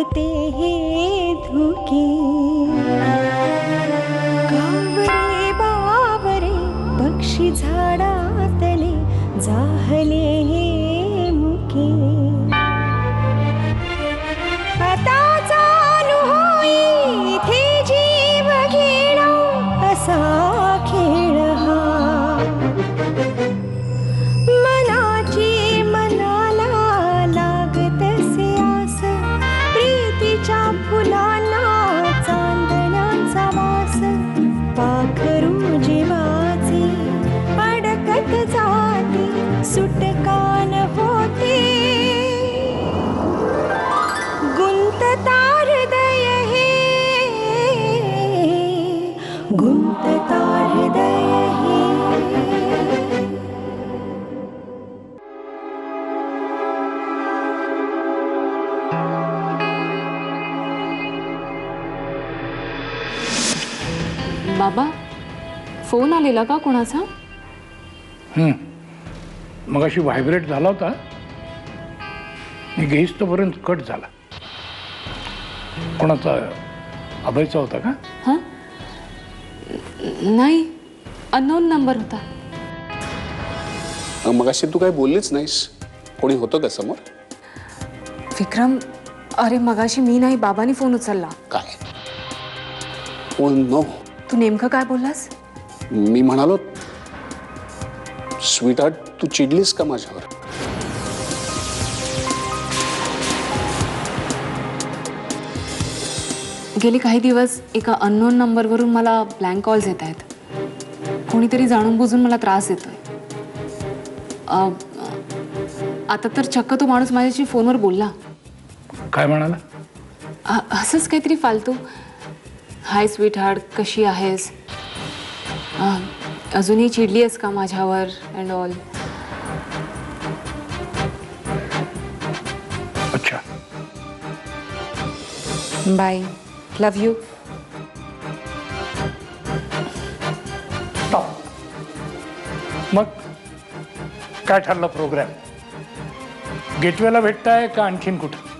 लागते हे धुके. कावरे बावरे पक्षी झाडातले जाहले हे मुके. आता चालू होई इथे जीव घेणं असा खेळ हा. मनाची मनाला लागतसे आस, प्रीतीच्या फुलांना चांदण्याचा वास. पाखरू जीवाची अडकत जाते, सुटकान होते. गुंतता हृदय हे, गुंतता हृदय हे. बाबा, फोन आलेला का कोणाचा? मगाशी व्हायब्रेट झाला होता, मी घेईस तोपर्यंत कट झाला. कोणाचा? अभयचा होता का? हां, नाही, अननोन नंबर होता. मगाशी तू काय बोललीच नाहीस. कोणी होतं का समोर? विक्रम, अरे मगाशी मी नाही, बाबांनी फोन उचलला. काय? Oh no. तू नेमकं काय बोललास? मी म्हणालो, स्वीट हार्ट, तू चिडलीस का माझ्यावर? गेली काही दिवस एका अननोन नंबरवरून मला ब्लँक कॉल्स येत आहेत. कोणीतरी जाणून बुजून मला त्रास देतोय. आता तर चक्क तो माणूस माझ्याशी फोनवर बोलला. काय म्हणाला? असंच काहीतरी फालतू. हाय स्वीट हार्ट, कशी आहेस? अजूनही चिडली आहेस का माझ्यावर अँड ऑल. अच्छा. Bye, love you. मग काय ठरलं प्रोग्राम? गेटवेला भेटताय का आणखीन कुठं?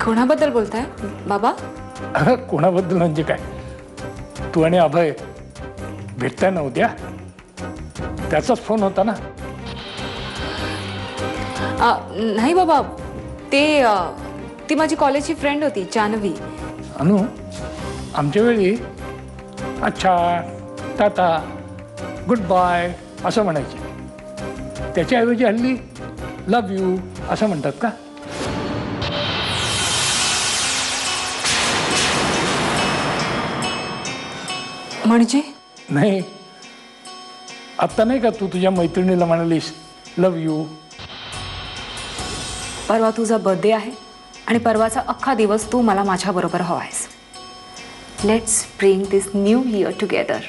कोणाबद्दल बोलताय बाबा? कोणाबद्दल म्हणजे काय? तू आणि अभय भेटताय ना उद्या? त्याचाच फोन होता ना? नाही बाबा, ती माझी कॉलेजची फ्रेंड होती, जानवी. अनु, आमच्या वेळी अच्छा, टाटा, गुड बाय असं म्हणायचे. त्याच्याऐवजी हल्ली लव यू असं म्हणतात का? म्हणजे? नाही, आत्ता नाही का तू तुझ्या मैत्रिणीला म्हणालीस लव यू? परवा तुझा बर्थडे आहे आणि परवाचा अख्खा दिवस तू मला माझ्याबरोबर हवा आहेस. Let's bring this new year together.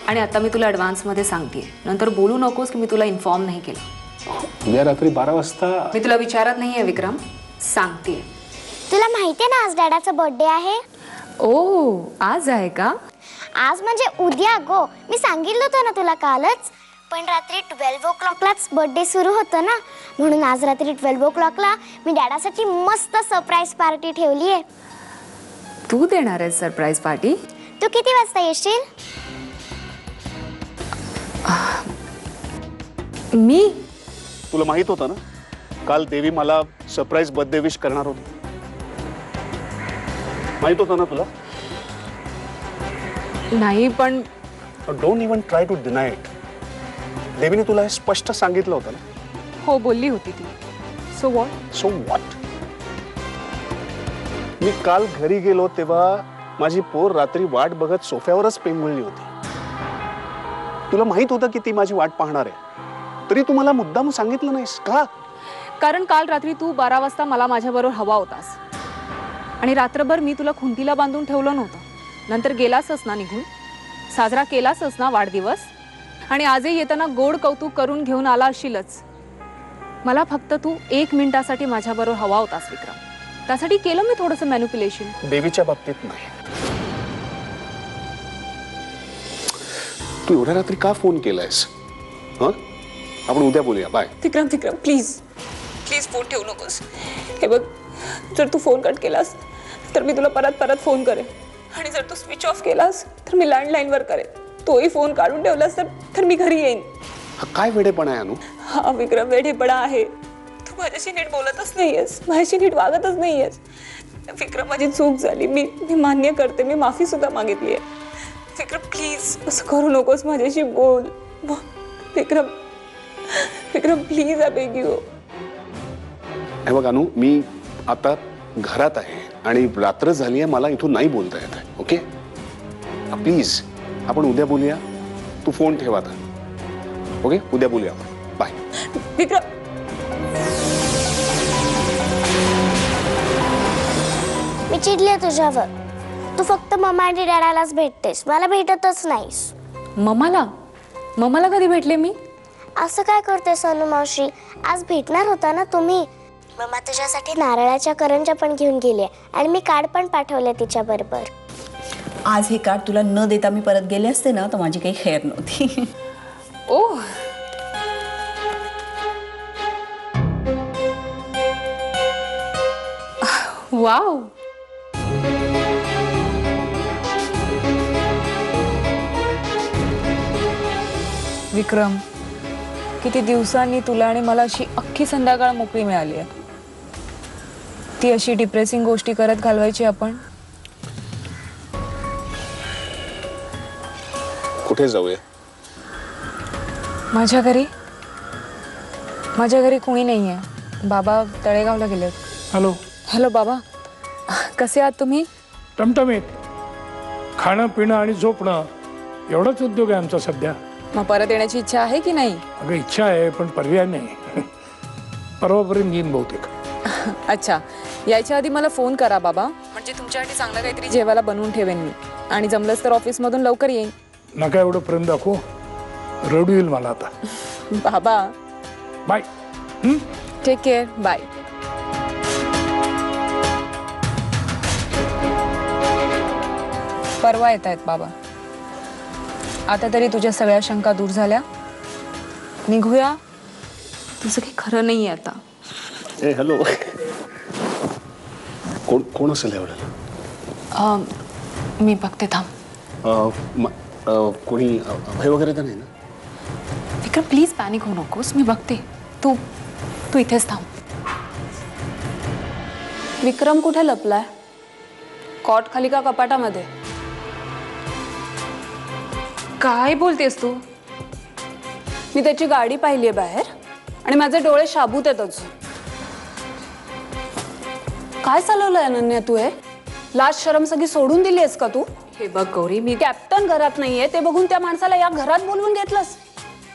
आणि आता मी तुला ॲडव्हान्समध्ये सांगते, नंतर बोलू नकोस की मी तुला इन्फॉर्म नाही केलं. उद्या रात्री 12 वाजता. मी तुला विचारत नाही आहे विक्रम, सांगते. तुला माहिती आहे ना आज डॅडाचा बर्थडे आहे. ओ, आज आहे का? आज म्हणजे उद्या गो. मी सांगितलं होतं ना तुला कालच. पण रात्री 12 o'clockलाच बर्थडे सुरू होतं ना, म्हणून आज रात्री 12 o'clockला मी डॅडासाठी मस्त सरप्राईज पार्टी ठेवली आहे. तू देणार आहेस सरप्राईज पार्टी? तू किती वाजता येशील? मी? तुला माहित होतं ना, काल देवी मला सरप्राईज बर्थडे विश करणार होती. माहित होतं ना तुला? नाही, पण don't even try to deny it. देवीने तुला हे स्पष्ट सांगितलं होतं ना? हो, बोलली होती ती. So what? So what? मी काल घरी गेलो तेव्हा माझी पोर रात्री वाट बघत सोफ्यावरच पेंगुळली होती. तुला माहित होतं की ती माझी वाट पाहणार आहे, तरी तू मला मुद्दाम सांगितलं नाहीस का? कारण काल रात्री तू 12 वाजता मला माझ्याबरोबर हवा होतास आणि रात्रभर मी तुला खुंटीला बांधून ठेवलं नव्हतं. नंतर गेलासच ना निघून, साजरा केलासच ना वाढदिवस, आणि आजही येताना गोड कौतुक करून घेऊन आला असशीलच. मला फक्त तू 1 मिनिटासाठी माझ्याबरोबर हवा होतास विक्रम. त्यासाठी केलं मी थोडंसं मॅनिप्युलेशन. देवीच्या बाबतीत नाही. तू एवढ्या रात्री का फोन केलायस? आपण उद्या बोलूया. Bye. Vikram Vikram please please phone ठेवू नकोस. हे बघ, जर तू फोन कट केलास तर मी तुला परत परत फोन करेन, आणि जर तू स्विच ऑफ केलास तर मी लँडलाईनवर करेन. तोही फोन काढून ठेवलास तर मी घरी येईन. हा काय वेडेपणा आहे अनु? हा विक्रम, वेडेपणा आहे. तू माझ्याशी नीट बोलतच नाहीयेस, माझ्याशी नीट वागतच नाहीयेस. विक्रम, माझी चूक झाली, मी मान्य करते, मी माफी सुद्धा मागितली आहे. विक्रम प्लीज असं करू नकोस, माझ्याशी बोल. विक्रम Vikram please, I beg you. हे बघ अनु, मी आता घरात आहे आणि रात्र झाली आहे, मला इथून नाही बोलता येत आहे. ओके प्लीज आपण उद्या बोलूया. तू फोन ठेव आता. ओके उद्या बोलूया आपण. बाय. विक्रम मी चिडले तुझ्यावर. तू फक्त मम्मा आणि डॅडालाच भेटतेस, मला भेटतच नाहीस. मम्माला कधी भेटले मी? असं काय करतेस अनु मावशी? आज भेटणार होता ना तुम्ही. मम्मा तुझ्यासाठी नारळाच्या करंज्या पण घेऊन गेले आणि मी कार्ड पण पाठवले तिच्या बरोबर. आज हे कार्ड तुला न देता मी परत गेले असते ना तर माझी काही खैर नव्हती. ओ वाव. विक्रम, किती दिवसांनी तुला आणि मला अशी अख्खी संध्याकाळ मोकळी मिळाली आहे. ती अशी डिप्रेसिंग गोष्टी करत घालवायची आपण. कुठे जाऊया? माझ्या घरी कोणी नाही आहे. बाबा तळेगावला गेलेत. हॅलो. हॅलो बाबा, कसे आहात तुम्ही? टमटमीत. खाणं पिणं आणि झोपणं एवढाच उद्योग आहे आमचा सध्या. मग परत येण्याची इच्छा आहे की नाही? अगं इच्छा आहे पण पर्याय नाही. परवापर्यंत येईन बहुतेक. अच्छा, यायच्या आधी मला फोन करा बाबा, म्हणजे तुमच्यासाठी चांगलं काहीतरी जेवायला बनवून ठेवेन मी. आणि जमलंच तर ऑफिसमधून लवकर येईन. नका एवढं प्रेम दाखवू, रडू येईल मला आता. बाबा बाय. Take care. बाय. परवा येत आहेत बाबा. आता तरी तुझ्या सगळ्या शंका दूर झाल्या. निघूया. तुझं काही खरं नाहीये आता. ए हॅलो. कोण असेल एवढं? मी बघते, थांब. कोणी अभय वगैरे तर नाही ना? विक्रम प्लीज पॅनिक होऊ नकोस, मी बघते. तू इथेच थांब. विक्रम कुठे लपलाय? कॉट खाली का कपाटामध्ये? काय बोलतेस तू? मी त्याची गाडी पाहिली आहे बाहेर आणि माझे डोळे शाबूत आहेत अजून. काय चालवलंय अनन्या तू? हे लाज शरम सगळी सोडून दिली आहेस का तू? हे बघ गौरी, मी कॅप्टन घरात नाहीये ते बघून त्या माणसाला या घरात बोलवून घेतलंस.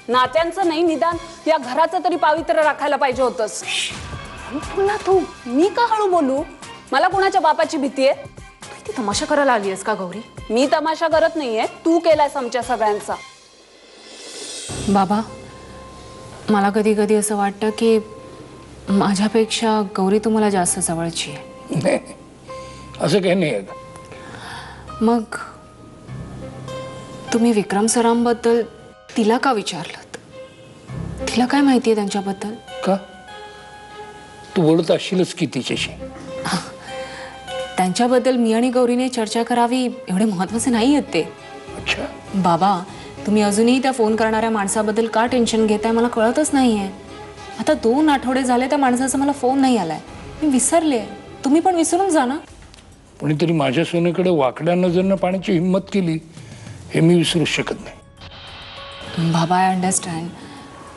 नात्यांचं नाही, निदान या घराचं तरी पावित्र्य राखायला पाहिजे होतंस. पुन्हा तू. मी का हळू बोलू? मला कोणाच्या बापाची भीती आहे? ती तमाशा करायला आली आहेस का गौरी? मी तमाशा करत नाहीये, तू केलायस आमच्या सगळ्यांचा. बाबा, मला कधी कधी असं वाटतं की माझ्यापेक्षा गौरी तुम्हाला जास्त जवळची आहे. नाही, असं काही नाही. मग तुम्ही विक्रम सरांबद्दल तिला का विचारलं? तिला काय माहिती आहे त्यांच्याबद्दल? का? तू बोलत असशीलच की तिच्याशी. त्यांच्याबद्दल मी आणि गौरीने चर्चा करावी एवढे महत्त्वाचे नाही आहेत ते. अच्छा. बाबा, तुम्ही अजूनही त्या फोन करणाऱ्या माणसाबद्दल का टेन्शन घेताय मला कळतच नाहीये. आता 2 आठवडे झाले त्या माणसाचा मला फोन नाही आलाय. मी विसरले. तुम्ही पण विसरून जा ना. कोणीतरी माझ्या सोन्याकडे वाकड्या नजरनं पाण्याची हिंमत केली हे मी विसरू शकत नाही. बाबा, आय अंडरस्टँड,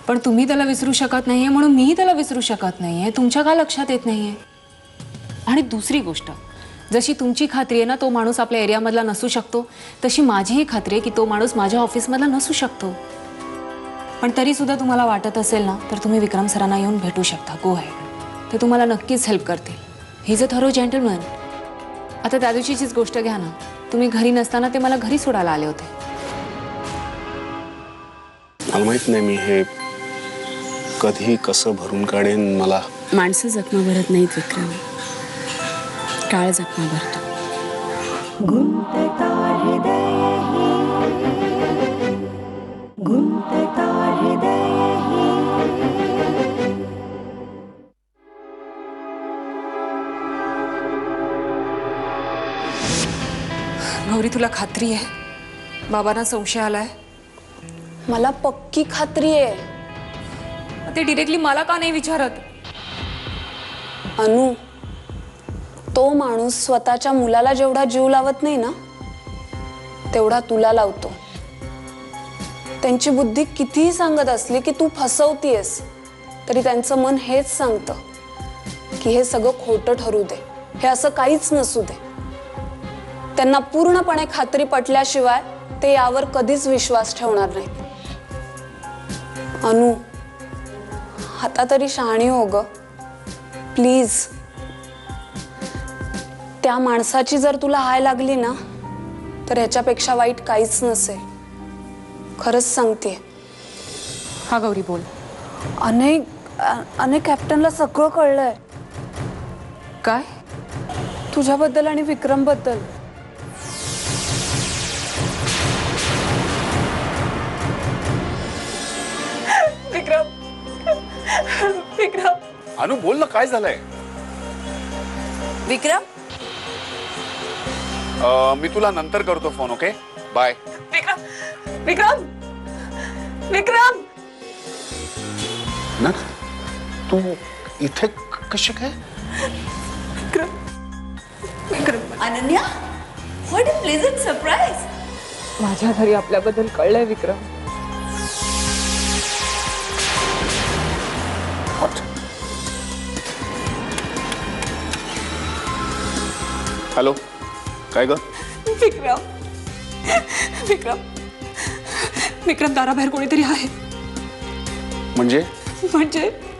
पण तुम्ही त्याला विसरू शकत नाहीये म्हणून मीही त्याला विसरू शकत नाहीये. तुमच्या का लक्षात येत नाहीये? आणि दुसरी गोष्ट, जशी तुमची खात्री आहे ना तो माणूस आपल्या एरियामधला नसू शकतो, तशी माझीही खात्री आहे की तो माणूस माझ्या ऑफिसमधला नसू शकतो. पण तरी सुद्धा तुम्हाला वाटत असेल ना तर तुम्ही विक्रम सरांना येऊन भेटू शकता. गो हेड. ते तुम्हाला नक्कीच हेल्प करतील. He is a thorough gentleman. आता त्या दिवशीचीच गोष्ट घ्या ना. तुम्ही घरी नसताना ते मला घरी सोडायला आले होते. मला माहित नाही मी हे कधी कसं भरून काढेन. मला माणसं जखमा भरत नाहीत विक्रम, काळ जखमा भरतो. गुंतता हृदय ही, गुंतता हृदय ही. गौरी तुला खात्री आहे बाबांना संशय आलाय? मला पक्की खात्री आहे. ते डिरेक्टली मला का नाही विचारत? अनु, तो माणूस स्वतःच्या मुलाला जेवढा जीव लावत नाही ना तेवढा तुला लावतो. त्यांची बुद्धी कितीही सांगत असली की तू फसवतीयस तरी त्यांचं मन हेच सांगतं की हे सगळं खोटं ठरू दे, हे असं काहीच नसू दे. त्यांना पूर्णपणे खात्री पटल्याशिवाय ते यावर कधीच विश्वास ठेवणार नाहीत. अनु, आता तरी शहाणी हो ग प्लीज. त्या माणसाची जर तुला हाय लागली ना तर ह्याच्यापेक्षा वाईट काहीच नसेल. खरंच सांगते. हा गौरी बोल. अनेक कॅप्टनला सगळं कळलंय. काय? तुझ्याबद्दल आणि विक्रम बद्दल. विक्रम, विक्रम, अनु बोल ना, काय झालंय? विक्रम, मी तुला नंतर करतो phone. Okay, bye. Vikram, Vikram, Vikram. ना तू इथे कशी काय? Ananya, what a pleasant surprise. माझ्या घरी आपल्याबद्दल कळलंय विक्रम. हॅलो, काय ग? विक्रम, विक्रम, विक्रम, दाराबाहेर कोणीतरी आहे. म्हणजे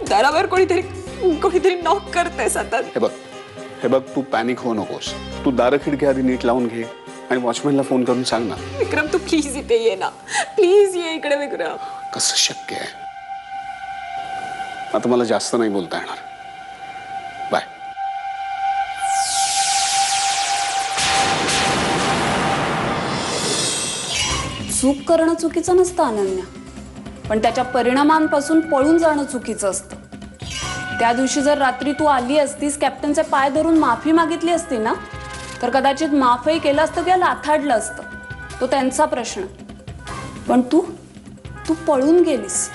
दाराबाहेर कोणीतरी नॉक करते सतत. हे बघ, तू पॅनिक होऊ नकोस. तू दार खिडकी आधी नीट लावून घे आणि वॉचमॅनला फोन करून सांग ना. विक्रम, तू प्लीज इथे ये ना. प्लीज ये इकडे. विक्रम, कसं शक्य आहे? आता मला जास्त नाही बोलता येणार. बाय. चूक करणं चुकीचं नसतं अनन्या, पण त्याच्या परिणामांपासून पळून जाणं चुकीचं असतं. त्या दिवशी जर रात्री तू आली असतीस, कॅप्टनचे पाय धरून माफी मागितली असती ना तर कदाचित माफही केलं असतं किंवा लाथाडलं असतं. तो त्यांचा प्रश्न. पण तू पळून गेलीस.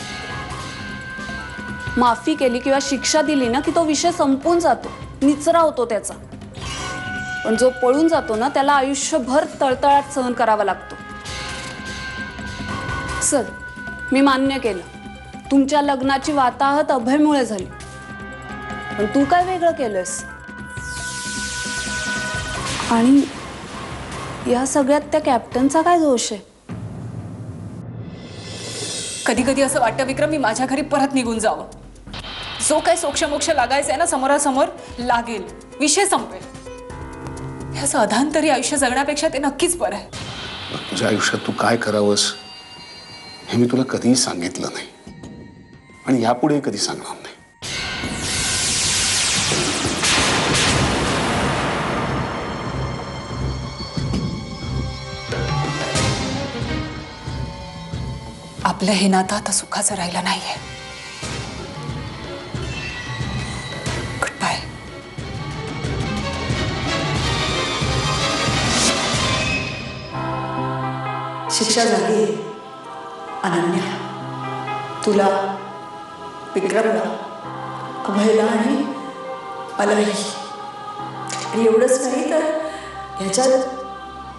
माफी केली किंवा शिक्षा दिली ना की तो विषय संपून जातो, निचरा होतो त्याचा. पण जो पळून जातो ना त्याला आयुष्यभर तळतळाट सहन करावा लागतो. चल, मी मान्य केलं, तुमच्या लग्नाची वाताहत अभयमुळे झाली. पण तू काय वेगळं केलंस? आणि या सगळ्यात त्या कॅप्टनचा काय दोष आहे? कधी कधी असं वाटतं विक्रम, मी माझ्या घरी परत निघून जावं. जो काय सोक्षमोक्ष लागायचंय ना समोरासमोर लागेल, विषय संपेल. हे असं अधांतरी आयुष्य जगण्यापेक्षा ते नक्कीच बरं आहे. तुझ्या आयुष्यात तू काय करावंस हे मी तुला कधीही सांगितलं नाही आणि यापुढे कधी सांगणार नाही. आपलं हे नातं आता सुखाचं राहिलं नाहीये. Goodbye. शिक्षा झाली अनन्या. तुला, विक्रमला, अभयला आणि मलाही. आणि एवढंच नाही तर ह्याच्यात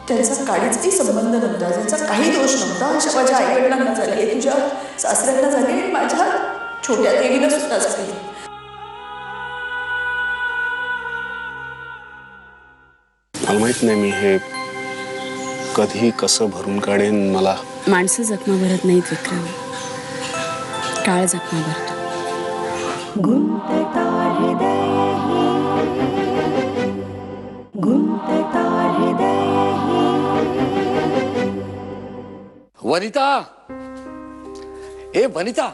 त्यांचा काहीच काही संबंध नव्हता, त्यांचा काही दोष नव्हता. अशा माझ्या आईवडिलांना झाली, तुझ्या सासऱ्यांना झाली आणि माझ्या छोट्या देवीला सुद्धा झाली. मला माहित नाही मी हे कधी कसं भरून काढेन. मला माणसं जखमा भरत नाहीत विक्रम, काळ जखमा भरतो. गुंतता हृदय गुंतता हृदय. वनिता, ए वनिता,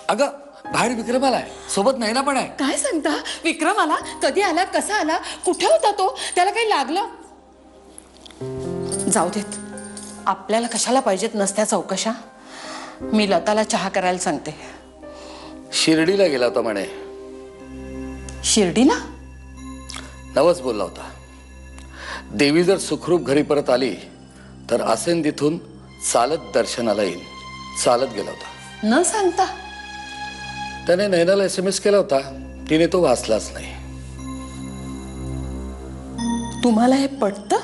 अगं बाहेर विक्रम आलाय, सोबत नैना पण आहे. काय सांगता? विक्रम आला? कधी आला? कसा आला? कुठे होता तो? त्याला काही लागलं? जाऊ देत, आपल्याला कशाला पाहिजेत नसत्या चौकशा. मी लताला चहा करायला सांगते. शिर्डीला गेला होता म्हणे. शिर्डीला? नवस बोलला होता. देवी जर सुखरूप घरी परत आली तर असेन तिथून चालत दर्शनाला येईल. चालत गेला होता. न सांगता त्याने नयनाला SMS केला होता. तिने तो वाचलाच नाही. तुम्हाला हे पटतं?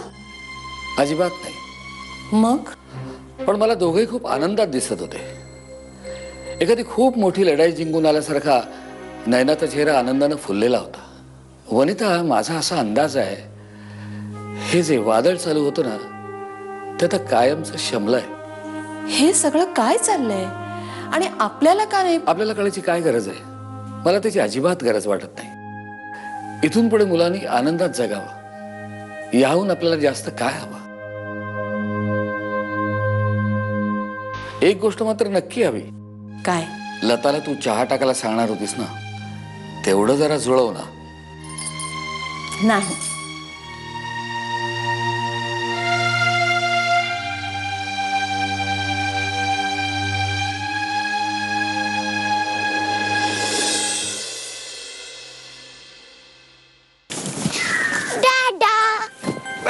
अजिबात नाही. मग पण मला दोघेही खूप आनंदात दिसत होते. एखादी खूप मोठी लढाई जिंकून आल्यासारखा नयनाचा चेहरा आनंदानं फुललेला होता. वनिता, माझा असा अंदाज आहे, हे जे वादळ चालू होतं ना ते आता कायमचं शमलंय. हे सगळं काय चाललंय आणि आपल्याला का नाही? आपल्याला कळायची काय गरज आहे? मला त्याची अजिबात गरज वाटत नाही. इथून पुढे मुलांनी आनंदात जगावं, याहून आपल्याला जास्त काय हवं? एक गोष्ट मात्र नक्की हवी. काय? लताला तू चहा टाकायला सांगणार होतीस ना, तेवढं जरा जुळव ना. नाही.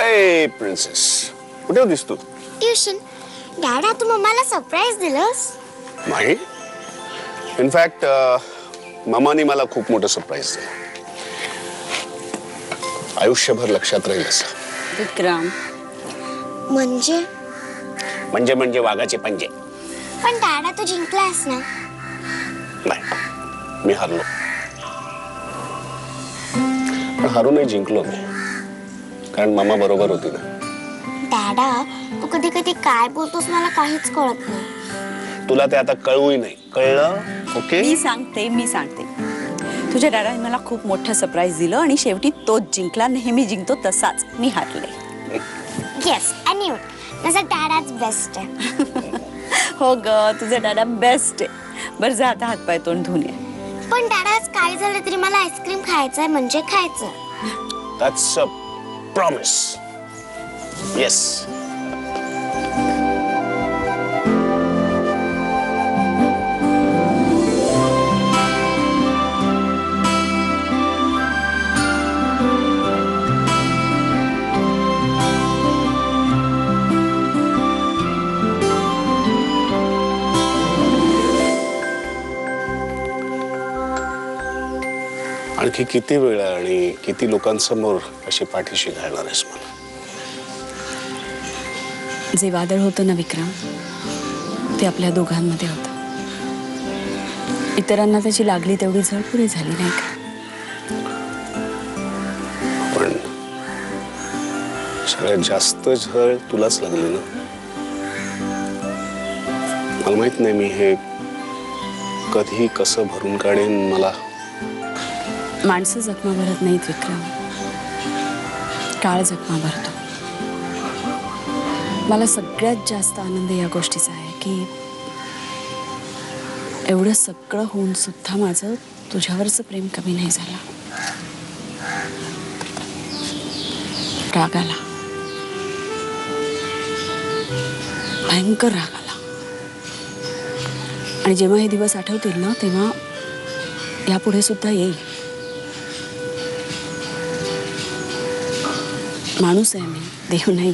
ए प्रिन्सेस, कुठे होतीस तू? ट्युशन. डॅडा, तू मम्माला सरप्राईज दिलंस? नाही. इनफॅक्ट मामाने मला खूप मोठं सरप्राईज दिलं. आयुष्यभर लक्षात राहील असं. विक्रम, म्हणजे म्हणजे वाघाचे पंजे. पण डॅडा, तू जिंकलास ना? नाही, मी हारलो. पण हारूनही जिंकलो मी, कारण मामा बरोबर होती ना. डॅडा, तू कधी कधी काय बोलतोस मला काहीच कळत नाही. तुला ते आता कळूही नाही. कळलं? ओके. मी सांगते. तुझ्या डॅडाने मला खूप मोठं सरप्राईज दिलं आणि शेवटी तोच जिंकला. नेहमी जिंकतो तसाच मी हारले. Yes, I knew it. माझा डॅडाच बेस्ट आहे. हो ग, तुझा डॅडा बेस्ट आहे. बरं, जा आता हातपाय तोंड धुवून ये. पण डॅडा, आज काय झालं तरी मला आईस्क्रीम खायचंय, म्हणजे खायचं. That's a promise. येस. आणखी किती वेळा आणि किती लोकांसमोर अशी पाठीशी घालणार आहेस मला? जे वादळ होतं ना विक्रम, ते आपल्या दोघांमध्ये होतं. इतरांना त्याची लागली तेवढी झळ पुरे झाली नाही का? पण सगळ्यात जास्त झळ तुलाच लागली ना. मला माहित नाही मी हे कधी कसं भरून काढेन. मला माणसं जखमा भरत नाहीत विक्रम, काळ जखमा भरतो. मला सगळ्यात जास्त आनंद या गोष्टीचा आहे की एवढं सगळं होऊन सुद्धा माझं तुझ्यावरचं प्रेम कमी नाही झालं. राग आला, भयंकर राग आला. आणि जेव्हा हे दिवस आठवतील ना, तेव्हा यापुढे सुद्धा येईल. माणूस आहे मी, देव नाही.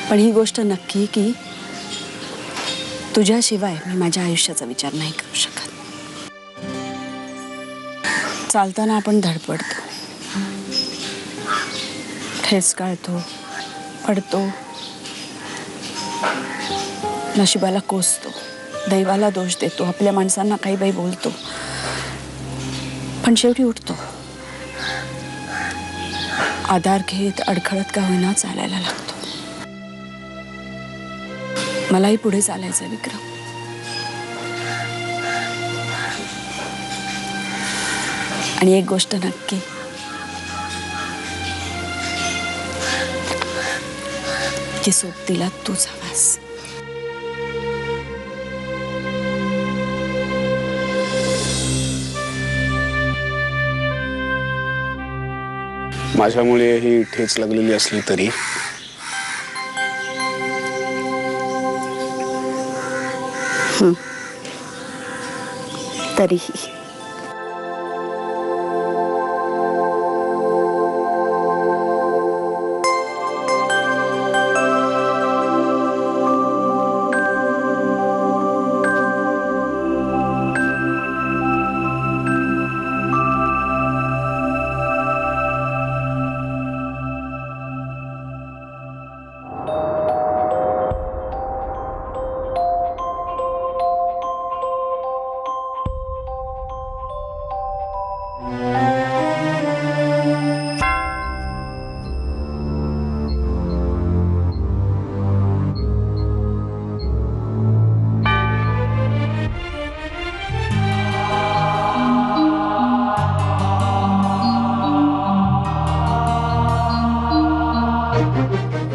पण ही गोष्ट नक्की की तुझ्याशिवाय मी माझ्या आयुष्याचा विचार नाही करू शकत. चालताना आपण धडपडतो, ठेच काढतो, पडतो, नशिबाला कोसतो, दैवाला दोष देतो, आपल्या माणसांना काही बाई बोलतो, पण शेवटी उठतो. आधार घेत अडखळत का होईना चालायला लागतो. मलाही पुढे चालायचं विक्रम. आणि एक गोष्ट नक्की, की सोबतीला तूच हवास. माझ्यामुळे ही ठेच लागलेली असली तरी तरीही आहे